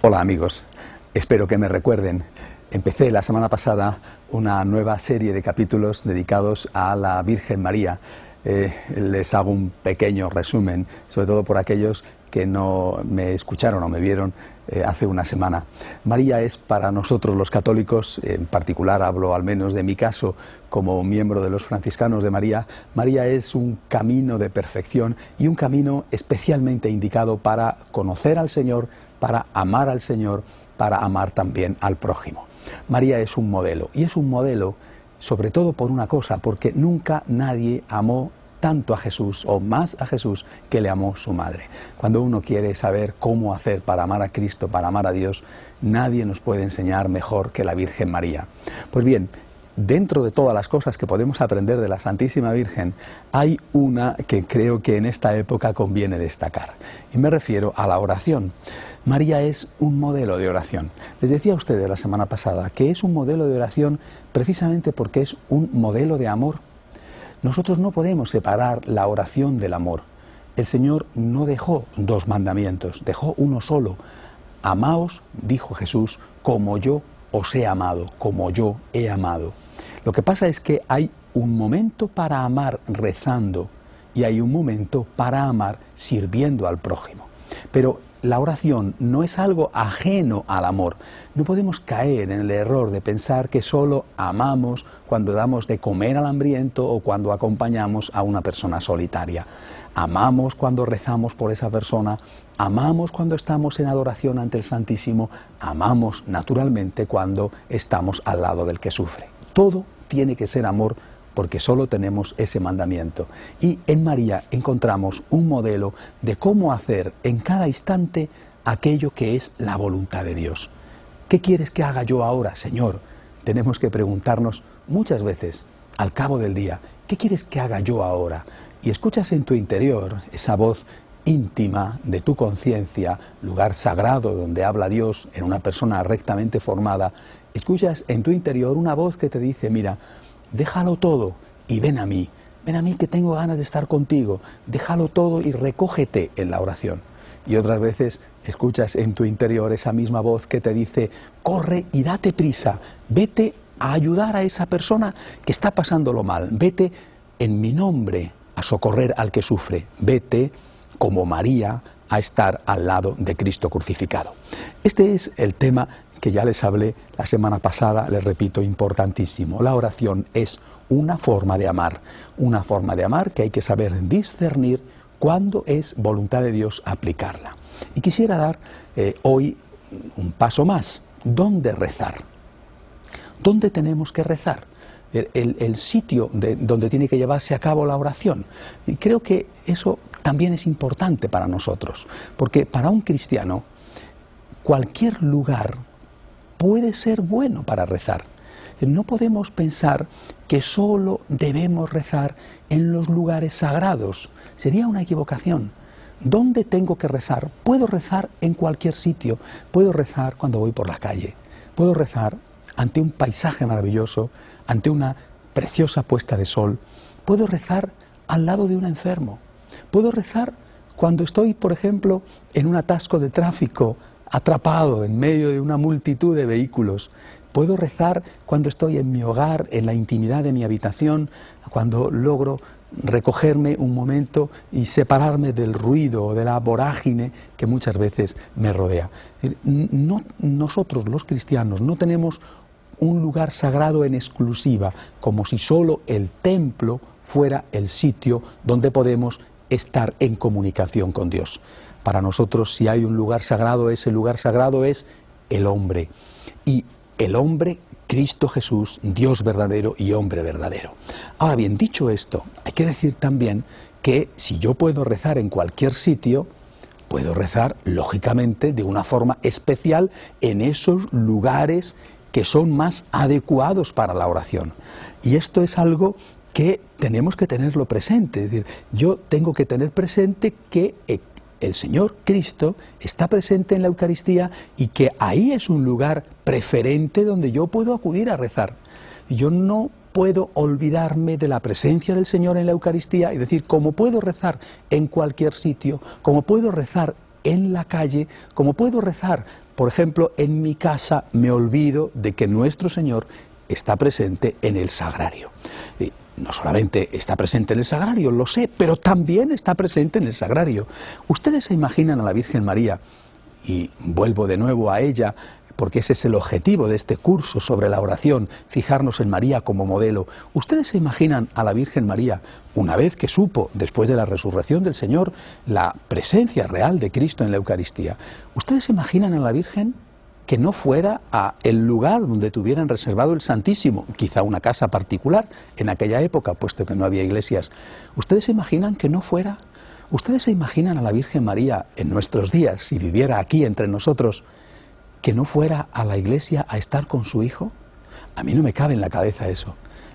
Hola amigos, espero que me recuerden. Empecé la semana pasada una nueva serie de capítulos dedicados a la Virgen María. Les hago un pequeño resumen, sobre todo por aquellos que no me escucharon o me vieron hace una semana. María es para nosotros los católicos, en particular hablo al menos de mi caso como miembro de los franciscanos de María, María es un camino de perfección y un camino especialmente indicado para conocer al Señor, para amar al Señor, para amar también al prójimo. María es un modelo, y es un modelo sobre todo por una cosa, porque nunca nadie amó tanto a Jesús o más a Jesús que le amó su madre. Cuando uno quiere saber cómo hacer para amar a Cristo, para amar a Dios, nadie nos puede enseñar mejor que la Virgen María. Pues bien, dentro de todas las cosas que podemos aprender de la Santísima Virgen, hay una que creo que en esta época conviene destacar, y me refiero a la oración. María es un modelo de oración. Les decía a ustedes la semana pasada que es un modelo de oración precisamente porque es un modelo de amor. Nosotros no podemos separar la oración del amor. El Señor no dejó dos mandamientos, dejó uno solo. Amaos, dijo Jesús, como yo os he amado, como yo he amado. Lo que pasa es que hay un momento para amar rezando y hay un momento para amar sirviendo al prójimo. Pero la oración no es algo ajeno al amor. No podemos caer en el error de pensar que solo amamos cuando damos de comer al hambriento o cuando acompañamos a una persona solitaria. Amamos cuando rezamos por esa persona, amamos cuando estamos en adoración ante el Santísimo, amamos naturalmente cuando estamos al lado del que sufre. Todo tiene que ser amor porque solo tenemos ese mandamiento. Y en María encontramos un modelo de cómo hacer en cada instante aquello que es la voluntad de Dios. ¿Qué quieres que haga yo ahora, Señor? Tenemos que preguntarnos muchas veces, al cabo del día, ¿qué quieres que haga yo ahora? Y escuchas en tu interior esa voz íntima de tu conciencia, lugar sagrado donde habla Dios en una persona rectamente formada. Escuchas en tu interior una voz que te dice, mira, déjalo todo y ven a mí que tengo ganas de estar contigo, déjalo todo y recógete en la oración. Y otras veces escuchas en tu interior esa misma voz que te dice, corre y date prisa, vete a ayudar a esa persona que está pasándolo mal, vete en mi nombre a socorrer al que sufre, vete como María a estar al lado de Cristo crucificado. Este es el tema que ya les hablé la semana pasada, les repito, importantísimo. La oración es una forma de amar que hay que saber discernir cuándo es voluntad de Dios aplicarla. Y quisiera dar hoy un paso más. ¿Dónde rezar? ¿Dónde tenemos que rezar? El sitio donde tiene que llevarse a cabo la oración. Y creo que eso también es importante para nosotros, porque para un cristiano cualquier lugar puede ser bueno para rezar. No podemos pensar que solo debemos rezar en los lugares sagrados. Sería una equivocación. ¿Dónde tengo que rezar? Puedo rezar en cualquier sitio. Puedo rezar cuando voy por la calle. Puedo rezar ante un paisaje maravilloso, ante una preciosa puesta de sol. Puedo rezar al lado de un enfermo. Puedo rezar cuando estoy, por ejemplo, en un atasco de tráfico, atrapado en medio de una multitud de vehículos. Puedo rezar cuando estoy en mi hogar, en la intimidad de mi habitación, cuando logro recogerme un momento y separarme del ruido o de la vorágine que muchas veces me rodea. Nosotros, los cristianos, no tenemos un lugar sagrado en exclusiva, como si solo el templo fuera el sitio donde podemos estar en comunicación con Dios. Para nosotros, si hay un lugar sagrado, ese lugar sagrado es el hombre. Y el hombre, Cristo Jesús, Dios verdadero y hombre verdadero. Ahora bien, dicho esto, hay que decir también que si yo puedo rezar en cualquier sitio, puedo rezar, lógicamente, de una forma especial en esos lugares que son más adecuados para la oración. Y esto es algo que tenemos que tenerlo presente. Es decir, yo tengo que tener presente que el Señor Cristo está presente en la Eucaristía y que ahí es un lugar preferente donde yo puedo acudir a rezar. Yo no puedo olvidarme de la presencia del Señor en la Eucaristía y decir, como puedo rezar en cualquier sitio, como puedo rezar en la calle, como puedo rezar por ejemplo, en mi casa me olvido de que nuestro Señor está presente en el sagrario. Y no solamente está presente en el sagrario, lo sé, pero también está presente en el sagrario. Ustedes se imaginan a la Virgen María, y vuelvo de nuevo a ella, porque ese es el objetivo de este curso sobre la oración, fijarnos en María como modelo. ¿Ustedes se imaginan a la Virgen María, una vez que supo, después de la resurrección del Señor, la presencia real de Cristo en la Eucaristía? ¿Ustedes se imaginan a la Virgen que no fuera a el lugar donde tuvieran reservado el Santísimo, quizá una casa particular en aquella época, puesto que no había iglesias? ¿Ustedes se imaginan que no fuera? ¿Ustedes se imaginan a la Virgen María en nuestros días, si viviera aquí entre nosotros, que no fuera a la iglesia a estar con su hijo? A mí no me cabe en la cabeza eso.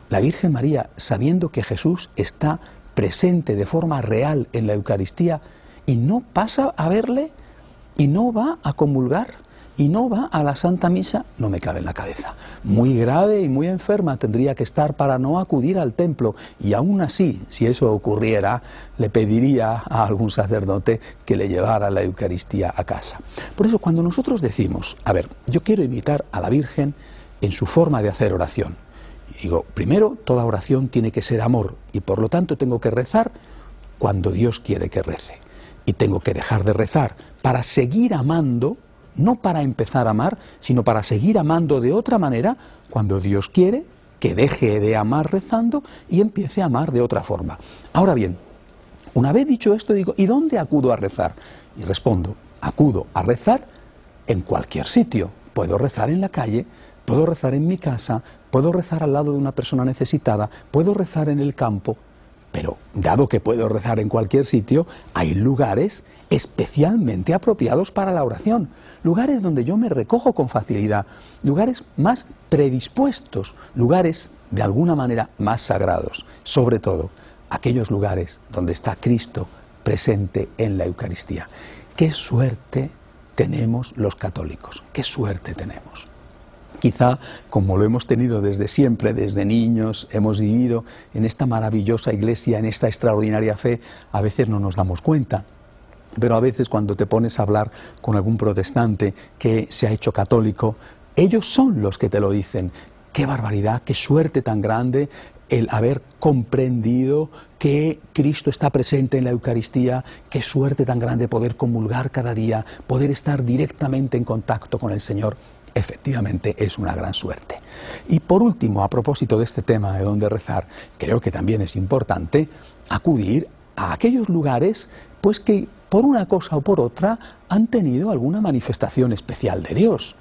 La Virgen María, sabiendo que Jesús está presente de forma real en la Eucaristía y no pasa a verle y no va a comulgar y no va a la Santa Misa, no me cabe en la cabeza. Muy grave y muy enferma tendría que estar para no acudir al templo, y aún así, si eso ocurriera, le pediría a algún sacerdote que le llevara la Eucaristía a casa. Por eso, cuando nosotros decimos, a ver, yo quiero imitar a la Virgen en su forma de hacer oración, digo, primero, toda oración tiene que ser amor, y por lo tanto tengo que rezar cuando Dios quiere que rece, y tengo que dejar de rezar para seguir amando, no para empezar a amar, sino para seguir amando de otra manera cuando Dios quiere que deje de amar rezando y empiece a amar de otra forma. Ahora bien, una vez dicho esto, digo, ¿y dónde acudo a rezar? Y respondo, acudo a rezar en cualquier sitio. Puedo rezar en la calle, puedo rezar en mi casa, puedo rezar al lado de una persona necesitada, puedo rezar en el campo, pero dado que puedo rezar en cualquier sitio, hay lugares especialmente apropiados para la oración, lugares donde yo me recojo con facilidad, lugares más predispuestos, lugares de alguna manera más sagrados, sobre todo aquellos lugares donde está Cristo presente en la Eucaristía. ¡Qué suerte tenemos los católicos! ¡Qué suerte tenemos! Quizá, como lo hemos tenido desde siempre, desde niños, hemos vivido en esta maravillosa iglesia, en esta extraordinaria fe, a veces no nos damos cuenta. Pero a veces cuando te pones a hablar con algún protestante que se ha hecho católico, ellos son los que te lo dicen. ¡Qué barbaridad, qué suerte tan grande el haber comprendido que Cristo está presente en la Eucaristía! ¡Qué suerte tan grande poder comulgar cada día, poder estar directamente en contacto con el Señor! Efectivamente, es una gran suerte. Y por último, a propósito de este tema de dónde rezar, creo que también es importante acudir a aquellos lugares pues que por una cosa o por otra han tenido alguna manifestación especial de Dios.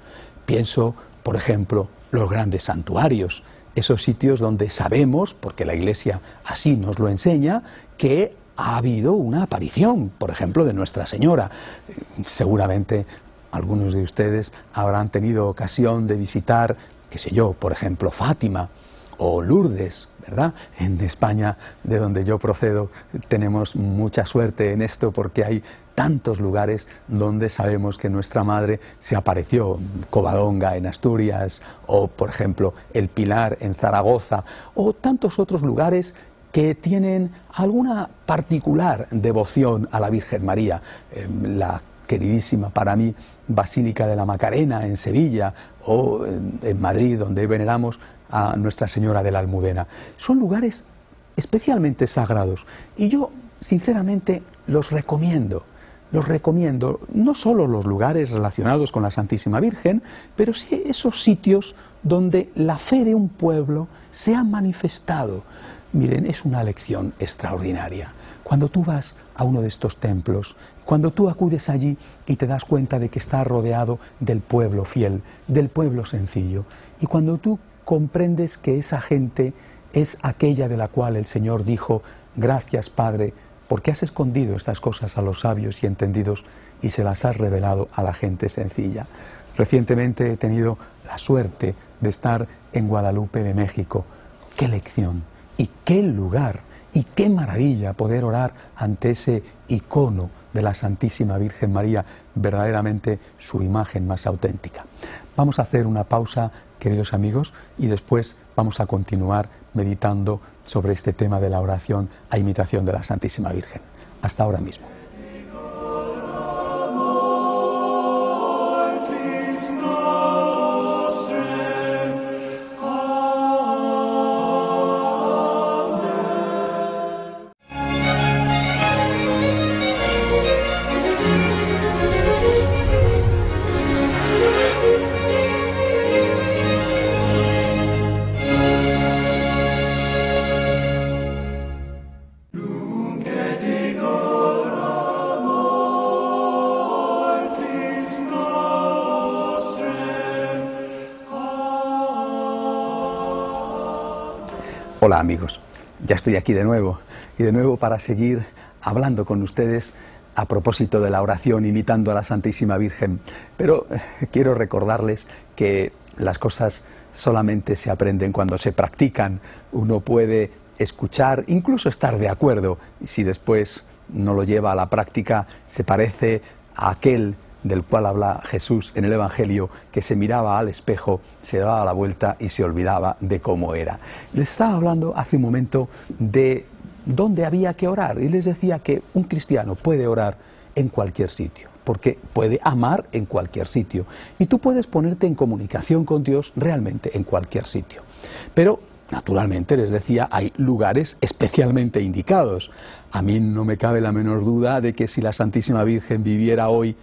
Pienso, por ejemplo, los grandes santuarios, esos sitios donde sabemos, porque la Iglesia así nos lo enseña, que ha habido una aparición, por ejemplo, de Nuestra Señora. Seguramente algunos de ustedes habrán tenido ocasión de visitar, qué sé yo, por ejemplo, Fátima o Lourdes, ¿verdad? En España, de donde yo procedo, tenemos mucha suerte en esto porque hay tantos lugares donde sabemos que nuestra Madre se apareció. Covadonga en Asturias, o por ejemplo El Pilar en Zaragoza, o tantos otros lugares que tienen alguna particular devoción a la Virgen María. La queridísima para mí Basílica de la Macarena en Sevilla, o en Madrid, donde veneramos a Nuestra Señora de la Almudena. Son lugares especialmente sagrados y yo sinceramente los recomiendo, no solo los lugares relacionados con la Santísima Virgen, pero sí esos sitios donde la fe de un pueblo se ha manifestado. Miren, es una lección extraordinaria. Cuando tú vas a uno de estos templos, cuando tú acudes allí y te das cuenta de que estás rodeado del pueblo fiel, del pueblo sencillo, y cuando tú comprendes que esa gente es aquella de la cual el Señor dijo: gracias, Padre, porque has escondido estas cosas a los sabios y entendidos y se las has revelado a la gente sencilla. Recientemente he tenido la suerte de estar en Guadalupe de México. ¡Qué lección! ¡Y qué lugar! ¡Y qué maravilla poder orar ante ese icono de la Santísima Virgen María, verdaderamente su imagen más auténtica! Vamos a hacer una pausa, queridos amigos, y después vamos a continuar meditando sobre este tema de la oración a imitación de la Santísima Virgen. Hasta ahora mismo. Hola amigos, ya estoy aquí de nuevo y de nuevo para seguir hablando con ustedes a propósito de la oración imitando a la Santísima Virgen. Pero quiero recordarles que las cosas solamente se aprenden cuando se practican. Uno puede escuchar, incluso estar de acuerdo, y si después no lo lleva a la práctica, se parece a aquel del cual habla Jesús en el Evangelio, que se miraba al espejo, se daba la vuelta y se olvidaba de cómo era. Les estaba hablando hace un momento de dónde había que orar, y les decía que un cristiano puede orar en cualquier sitio, porque puede amar en cualquier sitio, y tú puedes ponerte en comunicación con Dios realmente en cualquier sitio. Pero, naturalmente, les decía, hay lugares especialmente indicados. A mí no me cabe la menor duda de que si la Santísima Virgen viviera hoy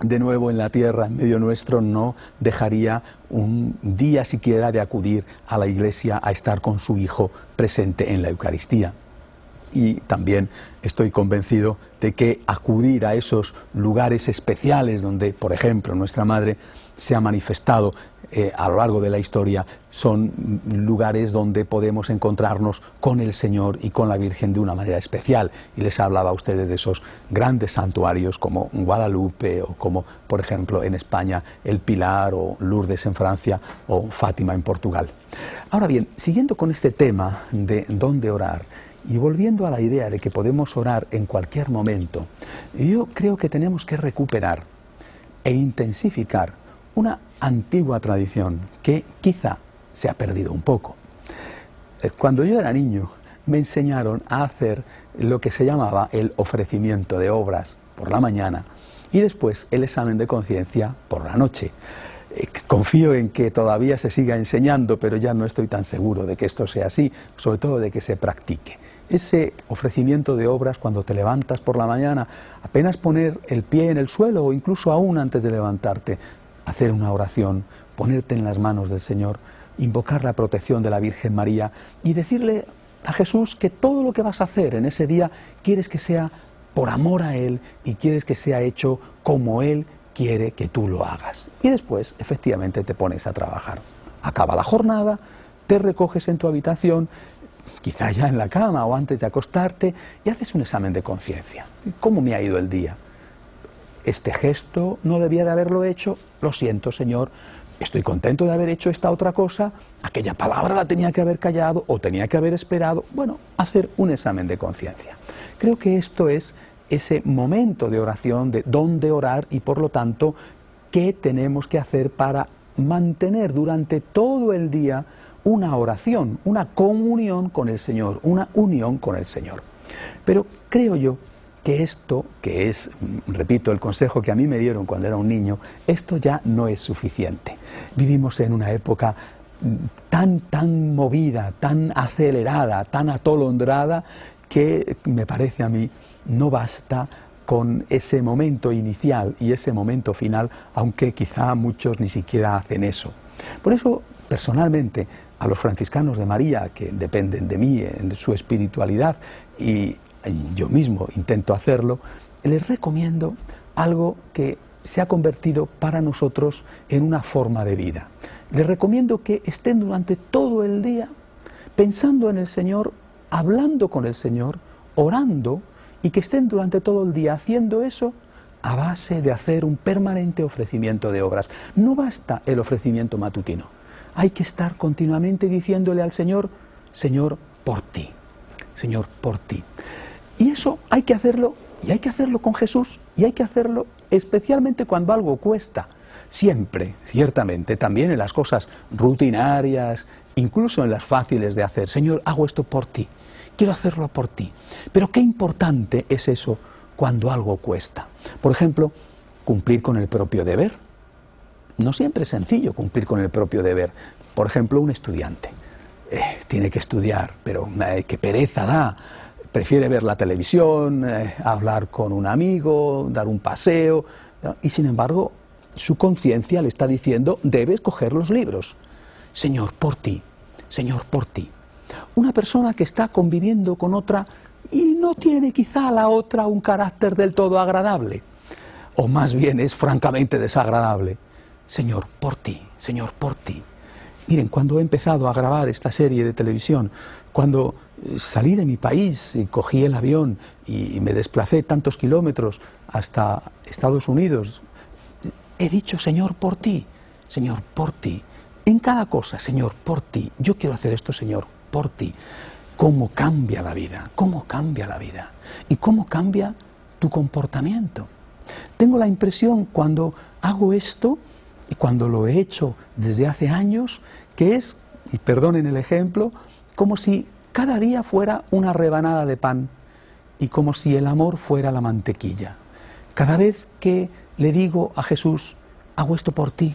de nuevo en la tierra, en medio nuestro, no dejaría un día siquiera de acudir a la iglesia a estar con su Hijo presente en la Eucaristía. Y también estoy convencido de que acudir a esos lugares especiales donde, por ejemplo, nuestra Madre se ha manifestado a lo largo de la historia, son lugares donde podemos encontrarnos con el Señor y con la Virgen de una manera especial. Y les hablaba a ustedes de esos grandes santuarios como Guadalupe o como, por ejemplo, en España, el Pilar o Lourdes en Francia o Fátima en Portugal. Ahora bien, siguiendo con este tema de dónde orar, y volviendo a la idea de que podemos orar en cualquier momento, yo creo que tenemos que recuperar e intensificar una antigua tradición que quizá se ha perdido un poco. Cuando yo era niño me enseñaron a hacer lo que se llamaba el ofrecimiento de obras por la mañana y después el examen de conciencia por la noche. Confío en que todavía se siga enseñando, pero ya no estoy tan seguro de que esto sea así, sobre todo de que se practique. Ese ofrecimiento de obras cuando te levantas por la mañana, apenas poner el pie en el suelo o incluso aún antes de levantarte, hacer una oración, ponerte en las manos del Señor, invocar la protección de la Virgen María y decirle a Jesús que todo lo que vas a hacer en ese día quieres que sea por amor a Él y quieres que sea hecho como Él quiere que tú lo hagas. Y después, efectivamente, te pones a trabajar. Acaba la jornada, te recoges en tu habitación, quizá ya en la cama o antes de acostarte, y haces un examen de conciencia. ¿Cómo me ha ido el día? Este gesto no debía de haberlo hecho, lo siento, Señor, estoy contento de haber hecho esta otra cosa, aquella palabra la tenía que haber callado o tenía que haber esperado. Bueno, hacer un examen de conciencia. Creo que esto es ese momento de oración, de dónde orar y por lo tanto, qué tenemos que hacer para mantener durante todo el día una oración, una comunión con el Señor, una unión con el Señor. Pero creo yo que esto, que es, repito, el consejo que a mí me dieron cuando era un niño, esto ya no es suficiente. Vivimos en una época tan movida, tan acelerada, tan atolondrada, que me parece a mí no basta con ese momento inicial y ese momento final, aunque quizá muchos ni siquiera hacen eso. Por eso, personalmente, a los franciscanos de María, que dependen de mí en su espiritualidad, y yo mismo intento hacerlo, les recomiendo algo que se ha convertido para nosotros en una forma de vida. Les recomiendo que estén durante todo el día pensando en el Señor, hablando con el Señor, orando, y que estén durante todo el día haciendo eso a base de hacer un permanente ofrecimiento de obras. No basta el ofrecimiento matutino. Hay que estar continuamente diciéndole al Señor, Señor, por ti. Señor, por ti. Y eso hay que hacerlo, y hay que hacerlo con Jesús, y hay que hacerlo especialmente cuando algo cuesta. Siempre, ciertamente, también en las cosas rutinarias, incluso en las fáciles de hacer. Señor, hago esto por ti. Quiero hacerlo por ti. Pero qué importante es eso cuando algo cuesta. Por ejemplo, cumplir con el propio deber. No siempre es sencillo cumplir con el propio deber. Por ejemplo, un estudiante tiene que estudiar, pero qué pereza da. Prefiere ver la televisión, hablar con un amigo, dar un paseo, y sin embargo, su conciencia le está diciendo, debes coger los libros. Señor, por ti. Señor, por ti. Una persona que está conviviendo con otra y no tiene quizá la otra un carácter del todo agradable, o más bien es francamente desagradable. Señor, por ti, Señor, por ti. Miren, cuando he empezado a grabar esta serie de televisión, cuando salí de mi país y cogí el avión y me desplacé tantos kilómetros hasta Estados Unidos, he dicho, Señor, por ti, Señor, por ti. En cada cosa, Señor, por ti. Yo quiero hacer esto, Señor, por ti. ¿Cómo cambia la vida? ¿Cómo cambia la vida? ¿Y cómo cambia tu comportamiento? Tengo la impresión cuando hago esto, y cuando lo he hecho desde hace años, que es, y perdonen el ejemplo, como si cada día fuera una rebanada de pan y como si el amor fuera la mantequilla. Cada vez que le digo a Jesús, hago esto por ti,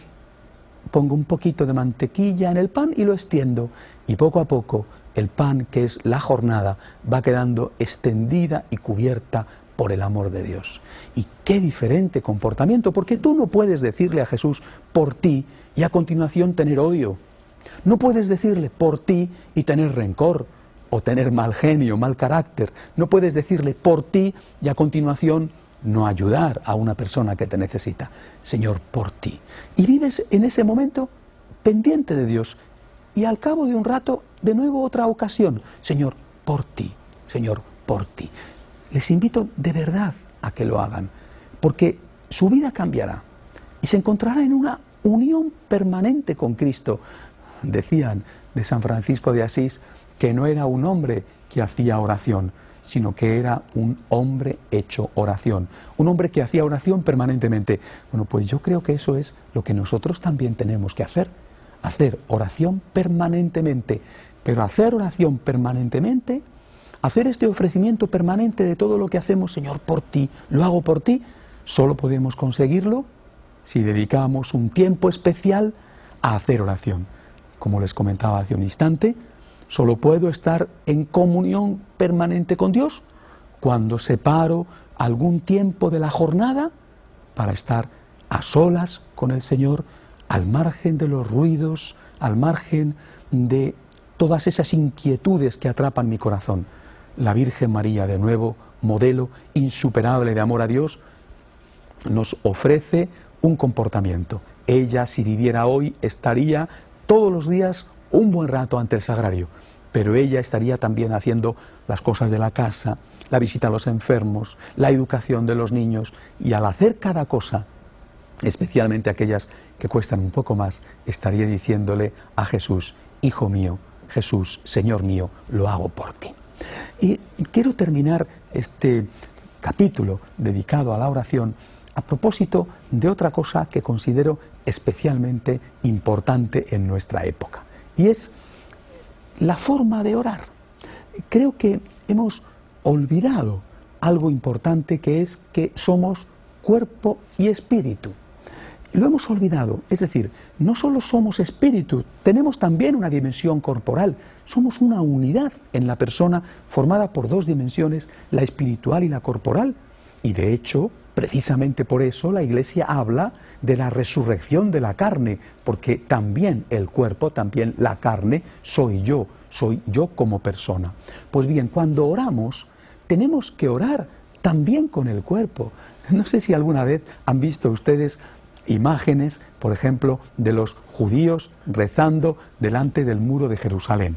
pongo un poquito de mantequilla en el pan y lo extiendo, y poco a poco el pan, que es la jornada, va quedando extendida y cubierta por el amor de Dios. Y qué diferente comportamiento, porque tú no puedes decirle a Jesús por ti y a continuación tener odio. No puedes decirle por ti y tener rencor o tener mal genio, mal carácter. No puedes decirle por ti y a continuación no ayudar a una persona que te necesita. Señor, por ti. Y vives en ese momento pendiente de Dios. Y al cabo de un rato, de nuevo otra ocasión. Señor, por ti. Señor, por ti. Les invito de verdad a que lo hagan, porque su vida cambiará y se encontrará en una unión permanente con Cristo. Decían de San Francisco de Asís que no era un hombre que hacía oración, sino que era un hombre hecho oración, un hombre que hacía oración permanentemente. Bueno, pues yo creo que eso es lo que nosotros también tenemos que hacer oración permanentemente, pero hacer oración permanentemente, hacer este ofrecimiento permanente de todo lo que hacemos, Señor, por ti, lo hago por ti, solo podemos conseguirlo si dedicamos un tiempo especial a hacer oración. Como les comentaba hace un instante, solo puedo estar en comunión permanente con Dios cuando separo algún tiempo de la jornada para estar a solas con el Señor, al margen de los ruidos, al margen de todas esas inquietudes que atrapan mi corazón. La Virgen María, de nuevo, modelo insuperable de amor a Dios, nos ofrece un comportamiento. Ella, si viviera hoy, estaría todos los días un buen rato ante el sagrario, pero ella estaría también haciendo las cosas de la casa, la visita a los enfermos, la educación de los niños, y al hacer cada cosa, especialmente aquellas que cuestan un poco más, estaría diciéndole a Jesús, Hijo mío, Jesús, Señor mío, lo hago por ti. Y quiero terminar este capítulo dedicado a la oración a propósito de otra cosa que considero especialmente importante en nuestra época, y es la forma de orar. Creo que hemos olvidado algo importante, que es que somos cuerpo y espíritu. Lo hemos olvidado, es decir, no solo somos espíritu, tenemos también una dimensión corporal, somos una unidad en la persona formada por dos dimensiones, la espiritual y la corporal, y de hecho, precisamente por eso la Iglesia habla de la resurrección de la carne, porque también el cuerpo, también la carne, soy yo como persona. Pues bien, cuando oramos, tenemos que orar también con el cuerpo. No sé si alguna vez han visto ustedes imágenes, por ejemplo, de los judíos rezando delante del muro de Jerusalén,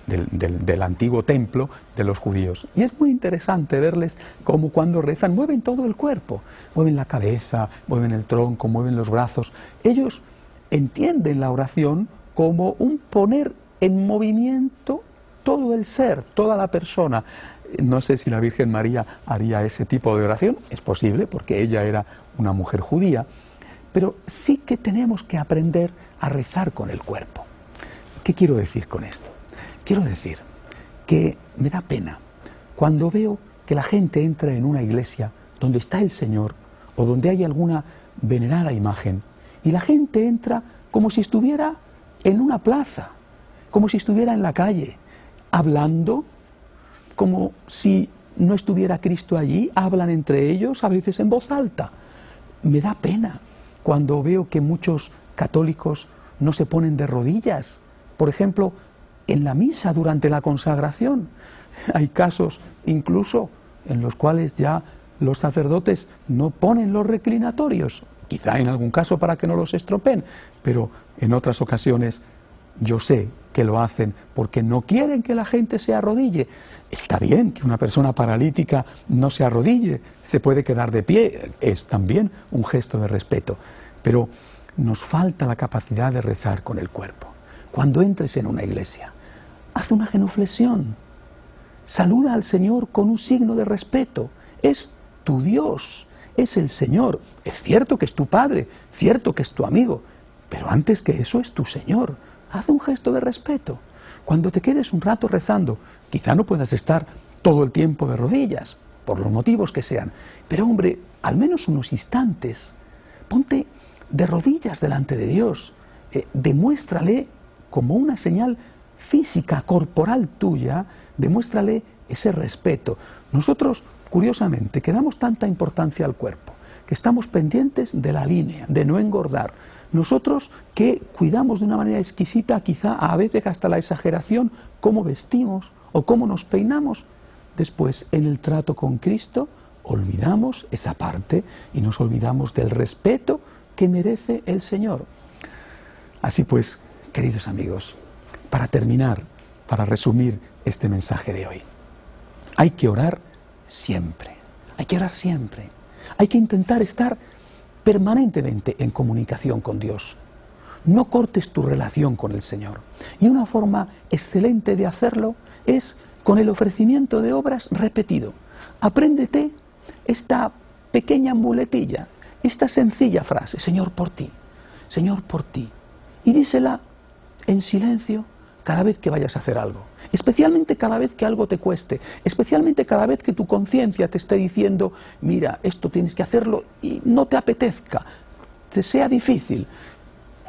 del antiguo templo de los judíos. Y es muy interesante verles cómo cuando rezan mueven todo el cuerpo, mueven la cabeza, mueven el tronco, mueven los brazos. Ellos entienden la oración como un poner en movimiento todo el ser, toda la persona. No sé si la Virgen María haría ese tipo de oración, es posible porque ella era una mujer judía, pero sí que tenemos que aprender a rezar con el cuerpo. ¿Qué quiero decir con esto? Quiero decir que me da pena cuando veo que la gente entra en una iglesia donde está el Señor o donde hay alguna venerada imagen y la gente entra como si estuviera en una plaza, como si estuviera en la calle, hablando como si no estuviera Cristo allí, hablan entre ellos, a veces en voz alta. Me da pena cuando veo que muchos católicos no se ponen de rodillas, por ejemplo, en la misa durante la consagración. Hay casos incluso en los cuales ya los sacerdotes no ponen los reclinatorios, quizá en algún caso para que no los estropeen, pero en otras ocasiones Yo sé que lo hacen porque no quieren que la gente se arrodille. Está bien que una persona paralítica no se arrodille, se puede quedar de pie, es también un gesto de respeto, pero nos falta la capacidad de rezar con el cuerpo. Cuando entres en una iglesia, haz una genuflexión, saluda al Señor con un signo de respeto. Es tu Dios, es el Señor. Es cierto que es tu Padre, cierto que es tu amigo, pero antes que eso es tu Señor. Haz un gesto de respeto. Cuando te quedes un rato rezando, quizá no puedas estar todo el tiempo de rodillas, por los motivos que sean, pero hombre, al menos unos instantes, ponte de rodillas delante de Dios, demuéstrale como una señal física, corporal tuya, demuéstrale ese respeto. Nosotros, curiosamente, que damos tanta importancia al cuerpo, que estamos pendientes de la línea, de no engordar. Nosotros que cuidamos de una manera exquisita, quizá a veces hasta la exageración, cómo vestimos o cómo nos peinamos, después en el trato con Cristo olvidamos esa parte y nos olvidamos del respeto que merece el Señor. Así pues, queridos amigos, para terminar, para resumir este mensaje de hoy, hay que orar siempre, hay que orar siempre, hay que intentar estar permanentemente en comunicación con Dios. No cortes tu relación con el Señor. Y una forma excelente de hacerlo es con el ofrecimiento de obras repetido. Apréndete esta pequeña muletilla, esta sencilla frase: Señor, por ti, Señor, por ti. Y dísela en silencio cada vez que vayas a hacer algo, especialmente cada vez que algo te cueste, especialmente cada vez que tu conciencia te esté diciendo: mira, esto tienes que hacerlo y no te apetezca, te sea difícil.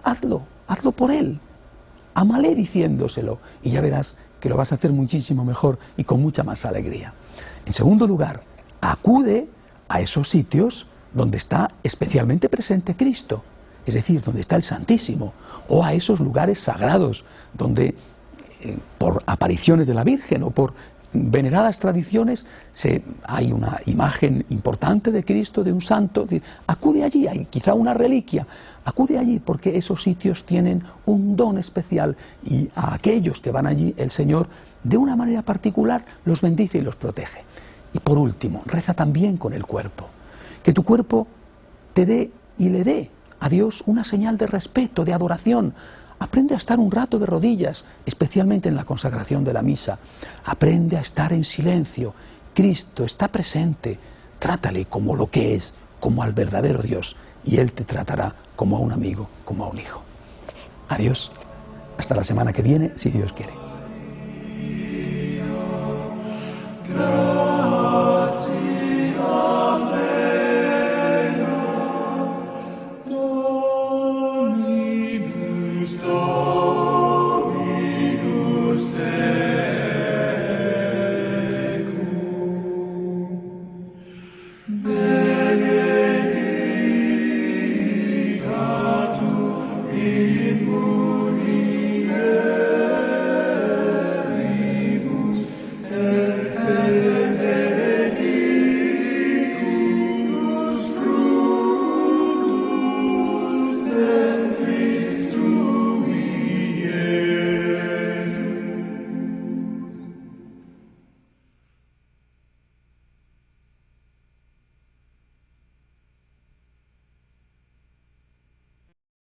Hazlo por Él, ámale diciéndoselo y ya verás que lo vas a hacer muchísimo mejor y con mucha más alegría. En segundo lugar, acude a esos sitios donde está especialmente presente Cristo, es decir, donde está el Santísimo, o a esos lugares sagrados donde por apariciones de la Virgen o por veneradas tradiciones hay una imagen importante de Cristo, de un santo. Acude allí, hay quizá una reliquia, acude allí porque esos sitios tienen un don especial y a aquellos que van allí el Señor de una manera particular los bendice y los protege. Y por último, reza también con el cuerpo, que tu cuerpo te dé y le dé a Dios una señal de respeto, de adoración. Aprende a estar un rato de rodillas, especialmente en la consagración de la misa. Aprende a estar en silencio. Cristo está presente. Trátale como lo que es, como al verdadero Dios, y Él te tratará como a un amigo, como a un hijo. Adiós. Hasta la semana que viene, si Dios quiere.